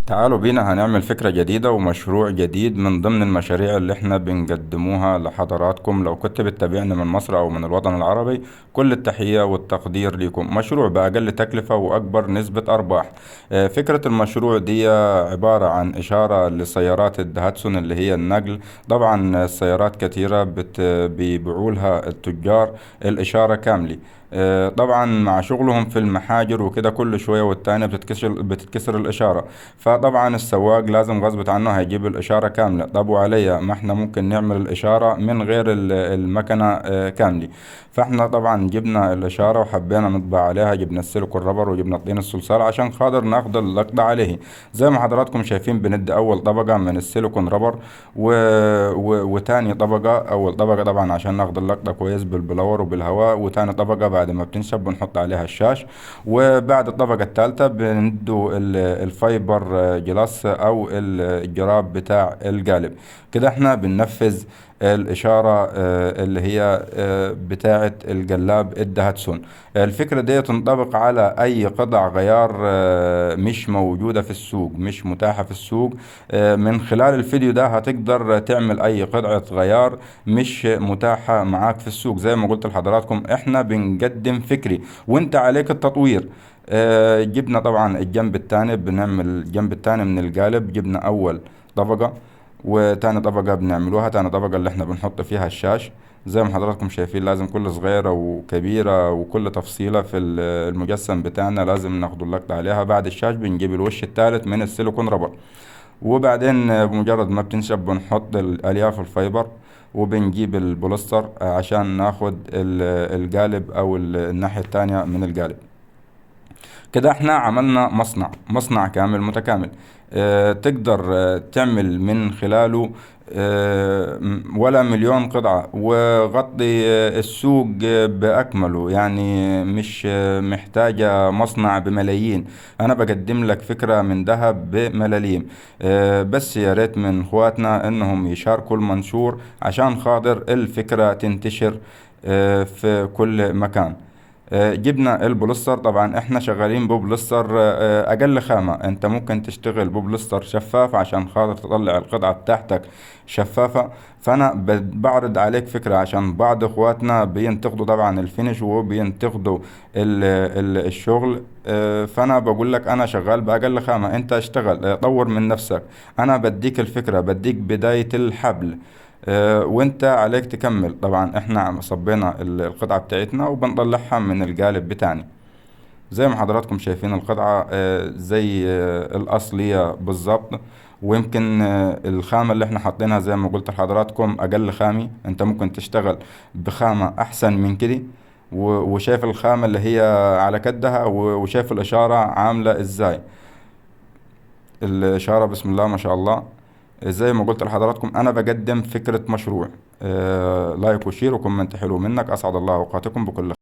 تعالوا بينا هنعمل فكرة جديدة ومشروع جديد من ضمن المشاريع اللي احنا بنقدموها لحضراتكم. لو كنت بتتابعني من مصر او من الوطن العربي، كل التحية والتقدير لكم. مشروع بأقل تكلفة وأكبر نسبة أرباح. فكرة المشروع دي عبارة عن إشارة لسيارات الدهاتسون اللي هي النقل. طبعا السيارات كثيرة بيبيعوا لها التجار الإشارة كاملة. طبعا مع شغلهم في المحاجر وكده كل شوية والتانية بتتكسر الإشارة. فطبعا السواق لازم غصب عنه هيجيب الإشارة كاملة. طب وعليا ما احنا ممكن نعمل الإشارة من غير المكنة كاملة. فاحنا طبعا جبنا الإشارة وحبينا نطبع عليها، جبنا السيليكون رابر وجبنا الطين الصلصال عشان خاطر ناخد اللقطة عليه. زي ما حضراتكم شايفين بندي أول طبقة من السيليكون رابر و... وتاني طبقة. أول طبقة طبعا عشان ناخد اللقطة كويس بالبلور وبالهواء، وتاني طبقة بعد ما بتنشف بنحط عليها الشاش. وبعد الطبقة الثالثة بندو الفايبر جلاس او الجراب بتاع القالب. كده احنا بننفذ الإشارة اللي هي بتاعة الجلاب الدهاتسون. الفكرة دي تنطبق على أي قطع غيار مش موجودة في السوق، مش متاحة في السوق. من خلال الفيديو ده هتقدر تعمل أي قطعة غيار مش متاحة معاك في السوق. زي ما قلت لحضراتكم احنا بنقدم فكري وانت عليك التطوير. جبنا طبعا الجنب التاني، بنعمل الجنب التاني من القالب. جبنا أول طبقة وتاني طبقة بنعملوها تاني طبقة اللي احنا بنحط فيها الشاش. زي ما حضراتكم شايفين لازم كل صغيرة وكبيرة وكل تفصيلة في المجسم بتاعنا لازم ناخد اللقطة عليها. بعد الشاش بنجيب الوش التالت من السيليكون رابر، وبعدين بمجرد ما بتنشف بنحط الألياف الفايبر وبنجيب البولستر عشان ناخد القالب أو الناحية التانية من القالب. كده احنا عملنا مصنع كامل متكامل. تقدر تعمل من خلاله ولا مليون قطعة وغطي السوق بأكمله. يعني مش محتاجة مصنع بملايين. أنا بقدم لك فكرة من ذهب بملاليم. بس يا ريت من إخواتنا إنهم يشاركوا المنشور عشان خاطر الفكرة تنتشر في كل مكان. جبنا البوليستر. طبعا احنا شغالين ببوليستر اقل خامة. انت ممكن تشتغل ببوليستر شفاف عشان خاطر تطلع القطعة بتاعتك شفافة. فانا بعرض عليك فكرة عشان بعض اخواتنا بينتقدوا طبعا الفينش وبينتقدوا الشغل. فانا بقول لك انا شغال باقل خامة، انت اشتغل طور من نفسك. انا بديك الفكرة، بديك بداية الحبل. وانت عليك تكمل. طبعا احنا صبينا القطعة بتاعتنا وبنطلعها من القالب بتاعنا. زي ما حضراتكم شايفين القطعة زي الأصلية بالظبط. ويمكن الخامة اللي احنا حاطينها زي ما قلت لحضراتكم أقل خامي. انت ممكن تشتغل بخامة أحسن من كده. وشايف الخامة اللي هي على كدها وشايف الإشارة عاملة ازاي. الإشارة بسم الله ما شاء الله. زي ما قلت لحضراتكم أنا بقدم فكرة مشروع. لايك وشير وكومنت حلو منك. أسعد الله أوقاتكم بكل